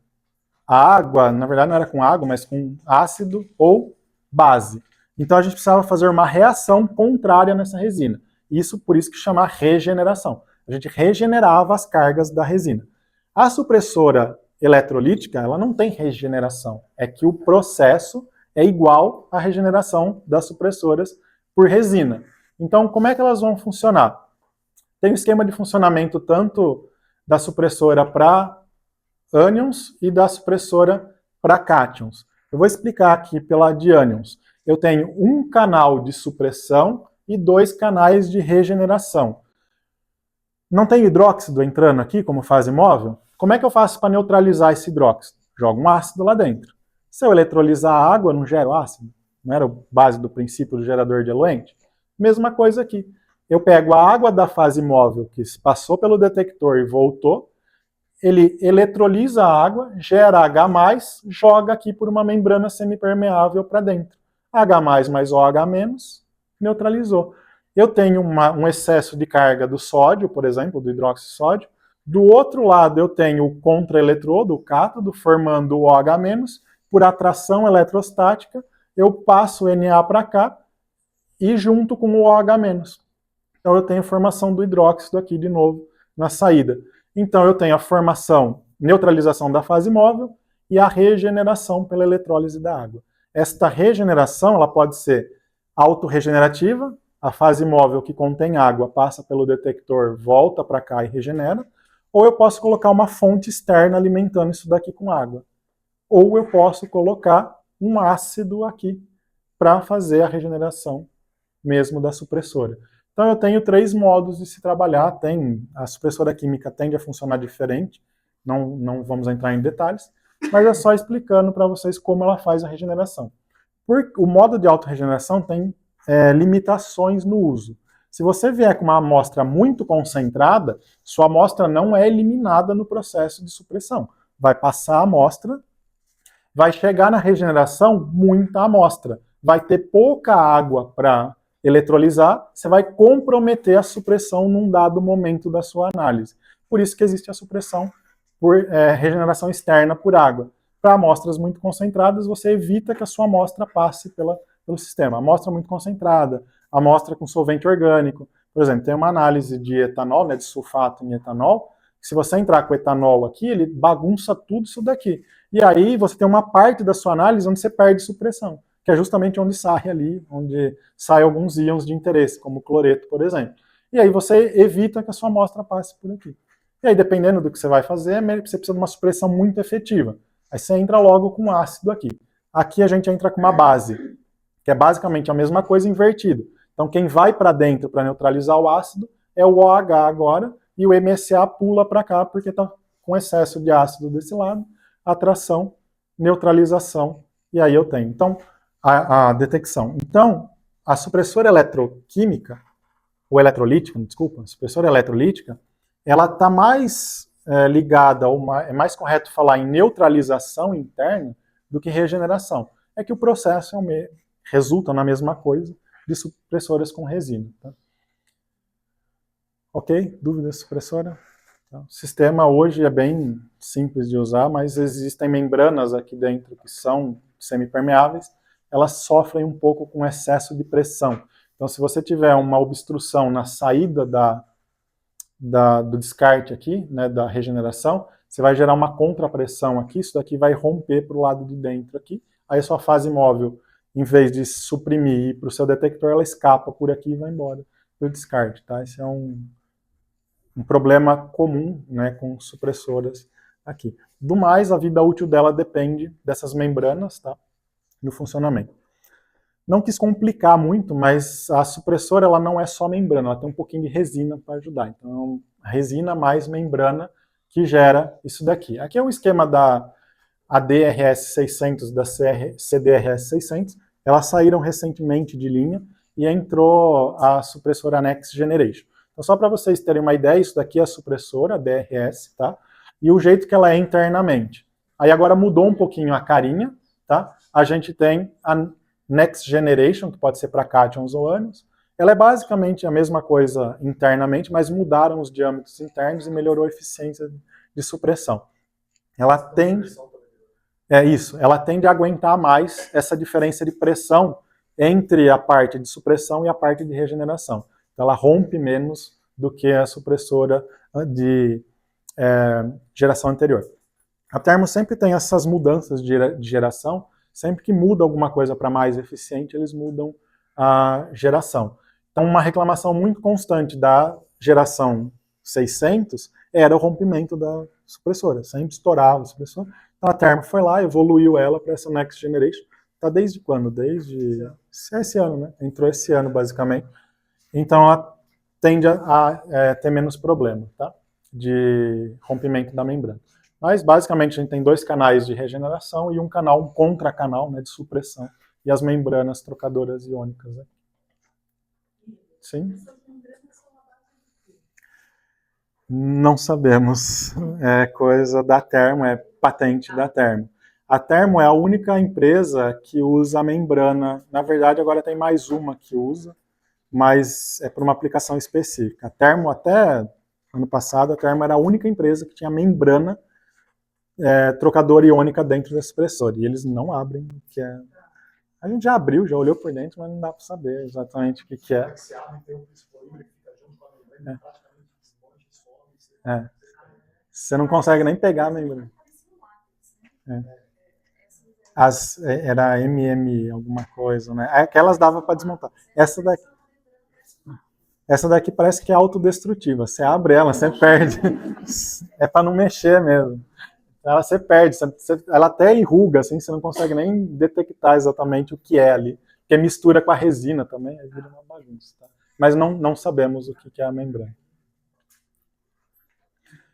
água, na verdade não era com água, mas com ácido ou base. Então a gente precisava fazer uma reação contrária nessa resina. Isso por isso que chama regeneração. A gente regenerava as cargas da resina. A supressora eletrolítica, ela não tem regeneração. É que o processo é igual à regeneração das supressoras por resina. Então, como é que elas vão funcionar? Tem um esquema de funcionamento tanto da supressora para ânions e da supressora para cátions. Eu vou explicar aqui pela de ânions. Eu tenho um canal de supressão e 2 canais de regeneração. Não tem hidróxido entrando aqui como fase móvel? Como é que eu faço para neutralizar esse hidróxido? Jogo um ácido lá dentro. Se eu eletrolizar a água, não gero ácido? Não era a base do princípio do gerador de eluente? Mesma coisa aqui. Eu pego a água da fase móvel que passou pelo detector e voltou, ele eletrolisa a água, gera H+, joga aqui por uma membrana semipermeável para dentro. H+, mais OH-, neutralizou. Eu tenho um excesso de carga do sódio, por exemplo, do hidróxido de sódio. Do outro lado, eu tenho o contraeletrodo, o cátodo, formando o OH-, por atração eletrostática, eu passo o Na para cá e junto com o OH-. Então eu tenho a formação do hidróxido aqui de novo na saída. Então eu tenho a formação, neutralização da fase móvel e a regeneração pela eletrólise da água. Esta regeneração ela pode ser autorregenerativa, a fase móvel que contém água passa pelo detector, volta para cá e regenera, ou eu posso colocar uma fonte externa alimentando isso daqui com água. Ou eu posso colocar um ácido aqui para fazer a regeneração mesmo da supressora. Então eu tenho 3 modos de se trabalhar. A supressora química tende a funcionar diferente, não vamos entrar em detalhes, mas é só explicando para vocês como ela faz a regeneração. O modo de autorregeneração tem limitações no uso. Se você vier com uma amostra muito concentrada, sua amostra não é eliminada no processo de supressão. Vai passar a amostra, vai chegar na regeneração muita amostra, vai ter pouca água para eletrolizar, você vai comprometer a supressão num dado momento da sua análise. Por isso que existe a supressão por regeneração externa por água. Para amostras muito concentradas, você evita que a sua amostra passe pelo sistema. Amostra muito concentrada, amostra com solvente orgânico. Por exemplo, tem uma análise de etanol, de sulfato em etanol, que se você entrar com etanol aqui, ele bagunça tudo isso daqui. E aí você tem uma parte da sua análise onde você perde supressão, que é justamente onde sai ali, onde saem alguns íons de interesse, como o cloreto, por exemplo. E aí você evita que a sua amostra passe por aqui. E aí, dependendo do que você vai fazer, você precisa de uma supressão muito efetiva. Aí você entra logo com ácido aqui. Aqui a gente entra com uma base, que é basicamente a mesma coisa invertido. Então quem vai para dentro para neutralizar o ácido é o OH agora, e o MSA pula para cá porque está com excesso de ácido desse lado, atração, neutralização, e aí eu tenho. Então, a detecção. Então, a supressora eletroquímica, ou eletrolítica, desculpa, a supressora eletrolítica, ela está mais ligada, é mais correto falar em neutralização interna do que regeneração. É que o processo resulta na mesma coisa de supressoras com resina. Tá? Ok? Dúvida supressora? Tá. O sistema hoje é bem simples de usar, mas existem membranas aqui dentro que são semipermeáveis, elas sofrem um pouco com excesso de pressão. Então, se você tiver uma obstrução na saída do descarte aqui, né, da regeneração, você vai gerar uma contrapressão aqui, isso daqui vai romper para o lado de dentro aqui, aí a sua fase móvel, em vez de suprimir e ir para o seu detector, ela escapa por aqui e vai embora para o descarte. Tá? Esse é um problema comum, né, com supressoras aqui. Do mais, a vida útil dela depende dessas membranas, tá, no funcionamento. Não quis complicar muito, mas a supressora ela não é só membrana, ela tem um pouquinho de resina para ajudar. Então, resina mais membrana que gera isso daqui. Aqui é um esquema da ADRS-600, da CDRS-600. Elas saíram recentemente de linha e entrou a supressora Next Generation. Então, só para vocês terem uma ideia, isso daqui é a supressora, a DRS, tá? E o jeito que ela é internamente. Aí agora mudou um pouquinho a carinha, tá? A gente tem a Next Generation, que pode ser para cátions ou ânions. Ela é basicamente a mesma coisa internamente, mas mudaram os diâmetros internos e melhorou a eficiência de supressão. Ela tende... ela tende a aguentar mais essa diferença de pressão entre a parte de supressão e a parte de regeneração. Então, ela rompe menos do que a supressora de geração anterior. A Thermo sempre tem essas mudanças de geração, sempre que muda alguma coisa para mais eficiente, eles mudam a geração. Então, uma reclamação muito constante da geração 600 era o rompimento da supressora, sempre estourava a supressora. Então, a Thermo foi lá, evoluiu ela para essa Next Generation. Tá desde quando? Desde esse ano, né? Entrou esse ano, basicamente. Então, ela tende a ter menos problema, tá? De rompimento da membrana. Mas, basicamente, a gente tem 2 canais de regeneração e um contracanal, né, de supressão. E as membranas trocadoras iônicas. Né? Sim? Não sabemos. É coisa da Thermo, é patente da Thermo. A Thermo é a única empresa que usa a membrana. Na verdade, agora tem mais uma que usa, mas é para uma aplicação específica. A Thermo, até ano passado, a Thermo era a única empresa que tinha membrana trocadora iônica dentro da supressora. E eles não abrem o que é. A gente já abriu, já olhou por dentro, mas não dá para saber exatamente o que é. Você não consegue nem pegar a membrana. Era MM alguma coisa, né? Aquelas dava para desmontar. Essa daqui parece que é autodestrutiva. Você abre ela, você perde. É para não mexer mesmo. Ela você perde, ela até enruga, assim, você não consegue nem detectar exatamente o que é ali. Porque mistura com a resina também, aí vira uma bagunça. Tá? Mas não sabemos o que é a membrana.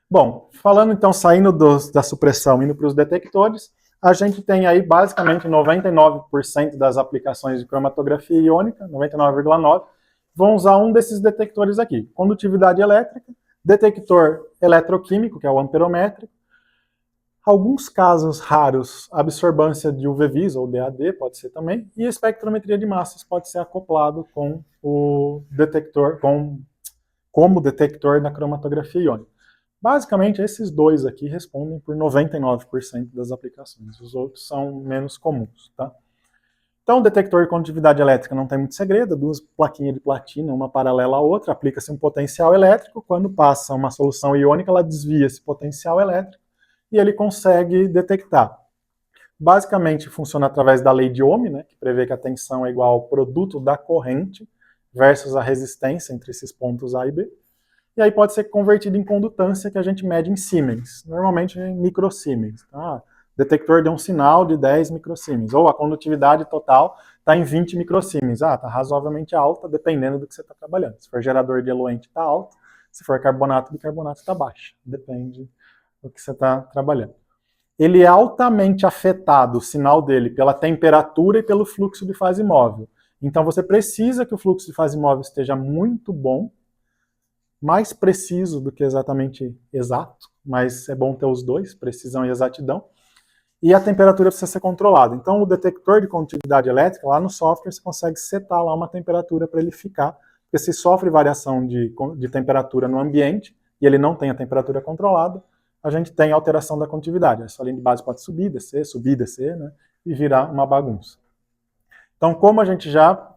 Bom, falando então, saindo da supressão, indo para os detectores, a gente tem aí basicamente 99% das aplicações de cromatografia iônica, 99,9%, vão usar um desses detectores aqui. Condutividade elétrica, detector eletroquímico, que é o amperométrico, alguns casos raros, absorbância de UV-Vis ou DAD, pode ser também, e espectrometria de massas pode ser acoplado com o detector, como detector na cromatografia iônica. Basicamente, esses dois aqui respondem por 99% das aplicações. Os outros são menos comuns, tá? Então, o detector de condutividade elétrica não tem muito segredo, 2 plaquinhas de platina, uma paralela à outra, aplica-se um potencial elétrico, quando passa uma solução iônica, ela desvia esse potencial elétrico e ele consegue detectar. Basicamente, funciona através da lei de Ohm, né, que prevê que a tensão é igual ao produto da corrente versus a resistência entre esses pontos A e B. E aí pode ser convertido em condutância, que a gente mede em Siemens, normalmente em microsiemens. Tá? O detector deu um sinal de 10 microsiemens, ou a condutividade total está em 20 microsiemens. Está razoavelmente alta, dependendo do que você está trabalhando. Se for gerador de eluente, está alto. Se for carbonato, bicarbonato está baixa. Depende do que você está trabalhando. Ele é altamente afetado, o sinal dele, pela temperatura e pelo fluxo de fase móvel. Então você precisa que o fluxo de fase móvel esteja muito bom, mais preciso do que exatamente exato, mas é bom ter os dois, precisão e exatidão, e a temperatura precisa ser controlada. Então, o detector de condutividade elétrica, lá no software, você consegue setar lá uma temperatura para ele ficar, porque se sofre variação de temperatura no ambiente, e ele não tem a temperatura controlada, a gente tem alteração da condutividade. Essa linha de base pode subir, descer, né, e virar uma bagunça. Então, como a gente já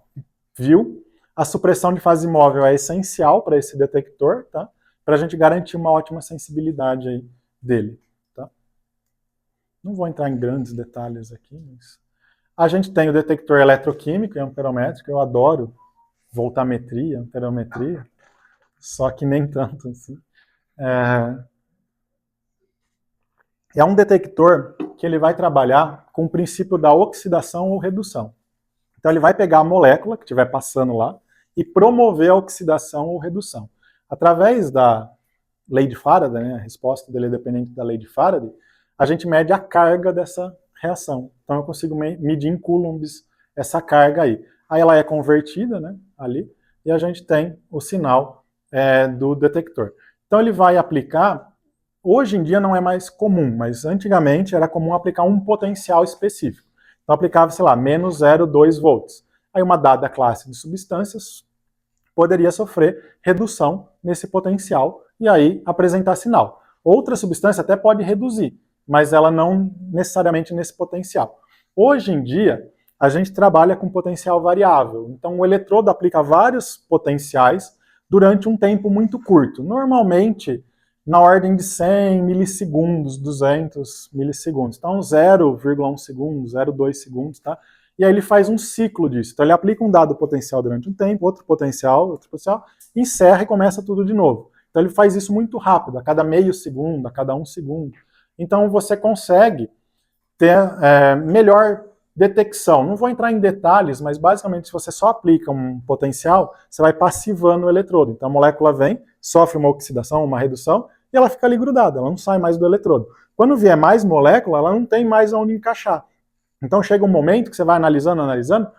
viu, a supressão de fase móvel é essencial para esse detector, tá? Para a gente garantir uma ótima sensibilidade aí dele. Tá? Não vou entrar em grandes detalhes aqui, mas... A gente tem o detector eletroquímico e amperométrico, eu adoro voltametria, amperometria, só que nem tanto assim. É um detector que ele vai trabalhar com o princípio da oxidação ou redução. Então ele vai pegar a molécula que estiver passando lá e promover a oxidação ou redução. Através da lei de Faraday, né, a resposta dele é dependente da lei de Faraday, a gente mede a carga dessa reação. Então eu consigo medir em coulombs essa carga aí. Aí ela é convertida, né, ali, e a gente tem o sinal do detector. Então ele vai aplicar, hoje em dia não é mais comum, mas antigamente era comum aplicar um potencial específico. Então aplicava, sei lá, menos 0,2 volts. Aí uma dada classe de substâncias poderia sofrer redução nesse potencial e aí apresentar sinal. Outra substância até pode reduzir, mas ela não necessariamente nesse potencial. Hoje em dia, a gente trabalha com potencial variável. Então o eletrodo aplica vários potenciais durante um tempo muito curto. Normalmente, na ordem de 100 milissegundos, 200 milissegundos. Então 0,1 segundo, 0,2 segundos, tá? E aí ele faz um ciclo disso. Então ele aplica um dado potencial durante um tempo, outro potencial, encerra e começa tudo de novo. Então ele faz isso muito rápido, a cada meio segundo, a cada 1 segundo. Então você consegue ter melhor detecção. Não vou entrar em detalhes, mas basicamente se você só aplica um potencial, você vai passivando o eletrodo. Então a molécula vem, sofre uma oxidação, uma redução, e ela fica ali grudada, ela não sai mais do eletrodo. Quando vier mais molécula, ela não tem mais onde encaixar. Então chega um momento que você vai analisando, o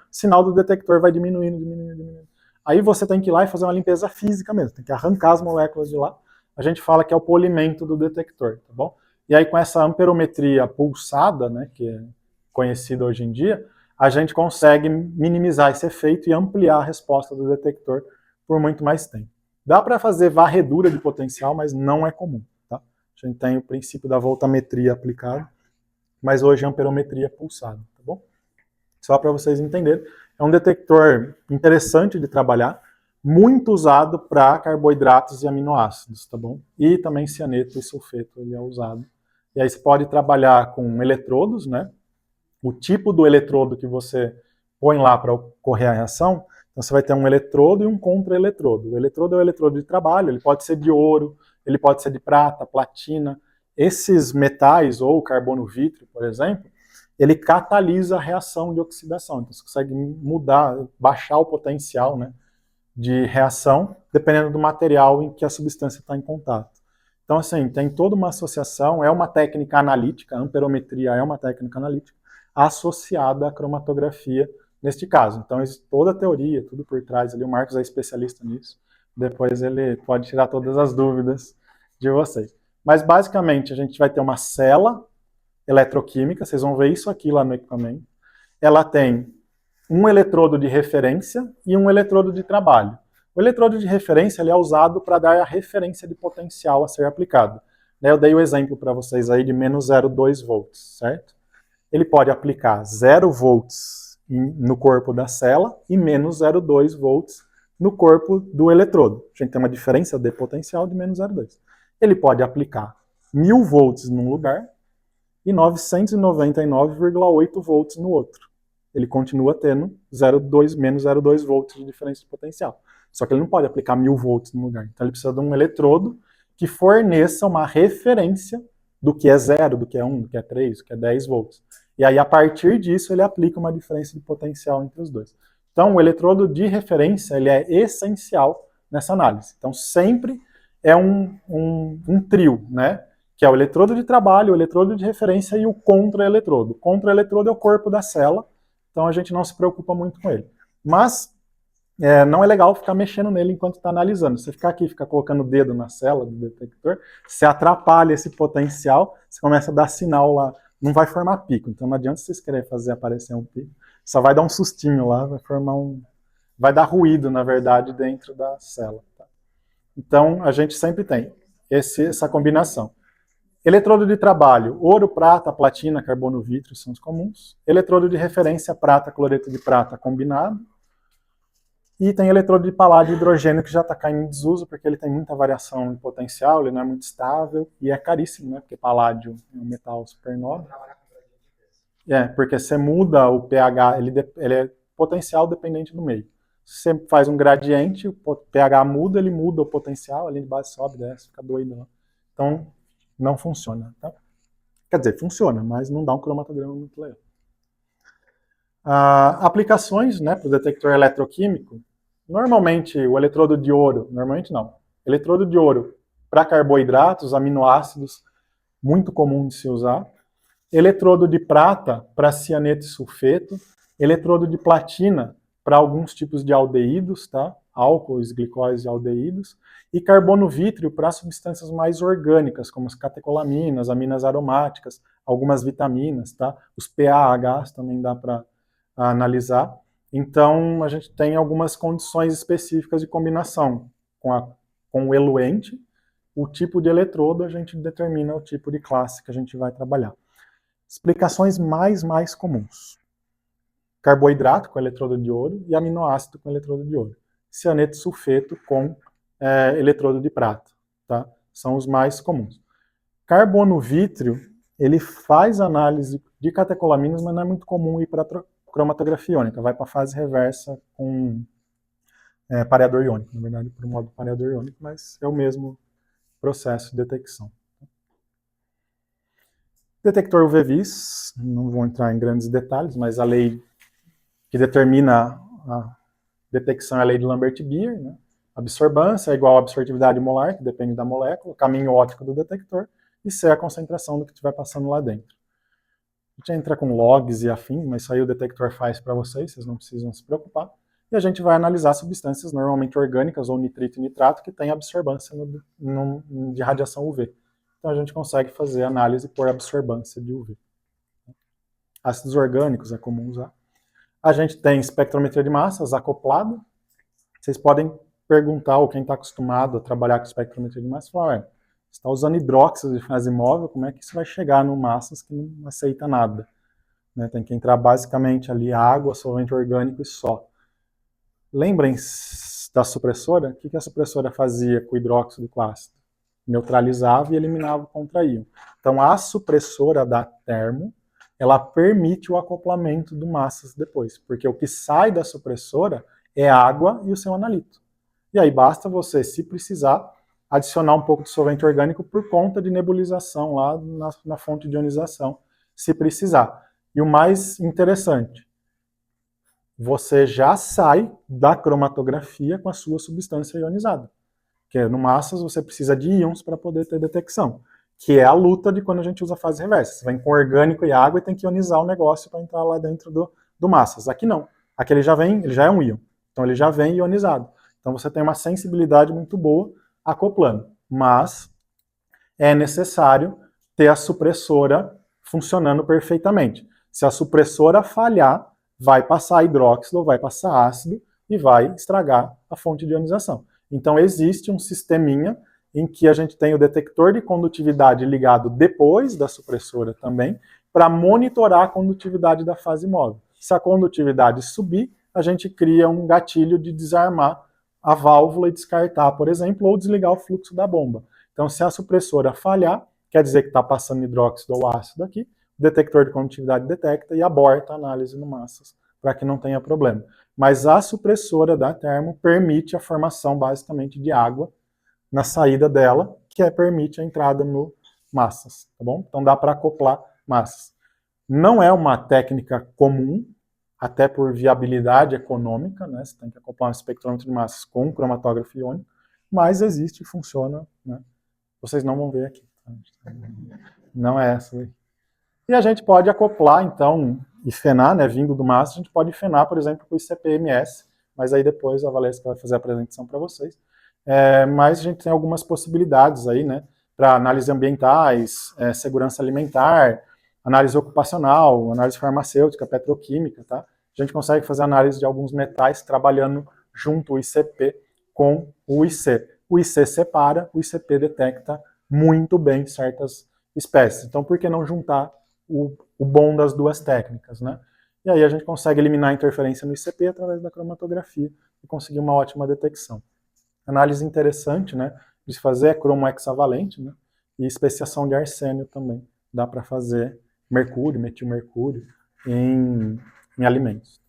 sinal do detector vai diminuindo. Aí você tem que ir lá e fazer uma limpeza física mesmo, tem que arrancar as moléculas de lá. A gente fala que é o polimento do detector, tá bom? E aí com essa amperometria pulsada, né, que é conhecida hoje em dia, a gente consegue minimizar esse efeito e ampliar a resposta do detector por muito mais tempo. Dá para fazer varredura de potencial, mas não é comum, tá? A gente tem o princípio da voltametria aplicado, mas hoje é amperometria pulsada, tá bom? Só para vocês entenderem, é um detector interessante de trabalhar, muito usado para carboidratos e aminoácidos, tá bom? E também cianeto e sulfeto ele é usado. E aí você pode trabalhar com eletrodos, né? O tipo do eletrodo que você põe lá para ocorrer a reação, então você vai ter um eletrodo e um contra-eletrodo. O eletrodo é o eletrodo de trabalho, ele pode ser de ouro, ele pode ser de prata, platina. Esses metais, ou carbono vítreo, por exemplo, ele catalisa a reação de oxidação. Então você consegue mudar, baixar o potencial, né, de reação, dependendo do material em que a substância está em contato. Então, assim, tem toda uma associação, é uma técnica analítica, a amperometria é uma técnica analítica, associada à cromatografia neste caso. Então, toda a teoria, tudo por trás ali, o Marcos é especialista nisso, depois ele pode tirar todas as dúvidas de vocês. Mas, basicamente, a gente vai ter uma cela eletroquímica, vocês vão ver isso aqui lá no equipamento. Ela tem um eletrodo de referência e um eletrodo de trabalho. O eletrodo de referência ele é usado para dar a referência de potencial a ser aplicado. Eu dei o exemplo para vocês aí de menos 0,2 volts, certo? Ele pode aplicar 0 volts no corpo da cela e menos 0,2 volts no corpo do eletrodo. A gente tem uma diferença de potencial de menos 0,2. Ele pode aplicar 1000 volts num lugar e 999,8 volts no outro. Ele continua tendo 0,2, menos 0,2 volts de diferença de potencial. Só que ele não pode aplicar 1000 volts no lugar. Então ele precisa de um eletrodo que forneça uma referência do que é 0, do que é 1, do que é 3, do que é 10 volts. E aí, a partir disso, ele aplica uma diferença de potencial entre os dois. Então, o eletrodo de referência ele é essencial nessa análise. Então, sempre é um trio, né? Que é o eletrodo de trabalho, o eletrodo de referência e o contra-eletrodo. O contra-eletrodo é o corpo da cela, então a gente não se preocupa muito com ele. Mas não é legal ficar mexendo nele enquanto está analisando. Você ficar aqui, ficar colocando o dedo na cela do detector, você atrapalha esse potencial, você começa a dar sinal lá, não vai formar pico. Então não adianta vocês quererem fazer aparecer um pico, só vai dar um sustinho lá, vai formar vai dar ruído, na verdade, dentro da cela. Tá? Então a gente sempre tem essa combinação. Eletrodo de trabalho, ouro, prata, platina, carbono vítreo são os comuns. Eletrodo de referência, prata, cloreto de prata combinado. E tem eletrodo de paládio e hidrogênio que já está caindo em desuso, porque ele tem muita variação em potencial, ele não é muito estável e é caríssimo, né? Porque paládio é um metal supernova. Porque você muda o pH, ele é potencial dependente do meio. Se você faz um gradiente, o pH muda, ele muda o potencial, a linha de base sobe, desce, fica doido lá. Então, não funciona. Tá? Quer dizer, funciona, mas não dá um cromatograma muito legal. Aplicações, né, para o detector eletroquímico, normalmente o eletrodo de ouro, eletrodo de ouro para carboidratos, aminoácidos, muito comum de se usar. Eletrodo de prata para cianeto e sulfeto. Eletrodo de platina para alguns tipos de aldeídos, tá? Álcoois, glicóis e aldeídos, e carbono vítreo para substâncias mais orgânicas, como as catecolaminas, aminas aromáticas, algumas vitaminas, tá? Os PAHs também dá para analisar. Então, a gente tem algumas condições específicas de combinação com o eluente. O tipo de eletrodo, a gente determina o tipo de classe que a gente vai trabalhar. Explicações mais comuns. Carboidrato com eletrodo de ouro e aminoácido com eletrodo de ouro. Cianeto sulfeto com eletrodo de prata. Tá? São os mais comuns. Carbono vítreo, ele faz análise de catecolaminas, mas não é muito comum ir para cromatografia iônica. Vai para a fase reversa com pareador iônico. Na verdade, por modo pareador iônico, mas é o mesmo processo de detecção. Detector UV-Vis, não vou entrar em grandes detalhes, mas a lei que determina a detecção é a lei de Lambert-Beer, né? Absorbância é igual a absortividade molar, que depende da molécula, caminho óptico do detector, e C é a concentração do que estiver passando lá dentro. A gente entra com logs e afim, mas isso aí o detector faz para vocês não precisam se preocupar. E a gente vai analisar substâncias normalmente orgânicas, ou nitrito e nitrato, que têm absorbância de radiação UV. Então a gente consegue fazer análise por absorbância de UV. Ácidos orgânicos é comum usar. A gente tem espectrometria de massas acoplada. Vocês podem perguntar, ou quem está acostumado a trabalhar com espectrometria de massas, falar, você está usando hidróxido de fase móvel, como é que isso vai chegar no massas que não aceita nada? Né? Tem que entrar basicamente ali água, solvente orgânico e só. Lembrem da supressora? O que a supressora fazia com o hidróxido e com o ácido? Neutralizava e eliminava o contraíon. Então a supressora da termo, ela permite o acoplamento do massas depois, porque o que sai da supressora é água e o seu analito. E aí basta você, se precisar, adicionar um pouco de solvente orgânico por conta de nebulização lá na fonte de ionização, se precisar. E o mais interessante, você já sai da cromatografia com a sua substância ionizada. Porque no massas você precisa de íons para poder ter detecção, que é a luta de quando a gente usa a fase reversa. Você vem com orgânico e água e tem que ionizar o negócio para entrar lá dentro do massas. Aqui não. Aqui ele já é um íon. Então ele já vem ionizado. Então você tem uma sensibilidade muito boa acoplando. Mas é necessário ter a supressora funcionando perfeitamente. Se a supressora falhar, vai passar hidróxido, vai passar ácido e vai estragar a fonte de ionização. Então existe um sisteminha em que a gente tem o detector de condutividade ligado depois da supressora também, para monitorar a condutividade da fase móvel. Se a condutividade subir, a gente cria um gatilho de desarmar a válvula e descartar, por exemplo, ou desligar o fluxo da bomba. Então, se a supressora falhar, quer dizer que está passando hidróxido ou ácido aqui, o detector de condutividade detecta e aborta a análise no massas, para que não tenha problema. Mas a supressora da termo permite a formação, basicamente, de água na saída dela, que permite a entrada no massas, tá bom? Então dá para acoplar massas. Não é uma técnica comum, até por viabilidade econômica, né? Você tem que acoplar um espectrômetro de massas com um cromatógrafo iônico, mas existe e funciona, né? Vocês não vão ver aqui. Tá? Não é essa aí. E a gente pode acoplar, então, e fenar, né? Vindo do massas, a gente pode fenar, por exemplo, com o ICP-MS, mas aí depois a Valesca vai fazer a apresentação para vocês. Mas a gente tem algumas possibilidades aí, né? Para análise ambientais, segurança alimentar, análise ocupacional, análise farmacêutica, petroquímica, tá? A gente consegue fazer análise de alguns metais trabalhando junto o ICP com o IC. O IC separa, o ICP detecta muito bem certas espécies. Então, por que não juntar o bom das duas técnicas, né? E aí a gente consegue eliminar a interferência no ICP através da cromatografia e conseguir uma ótima detecção. Análise interessante, né, de se fazer é cromo hexavalente, né, e especiação de arsênio também. Dá para fazer mercúrio, metilmercúrio em alimentos.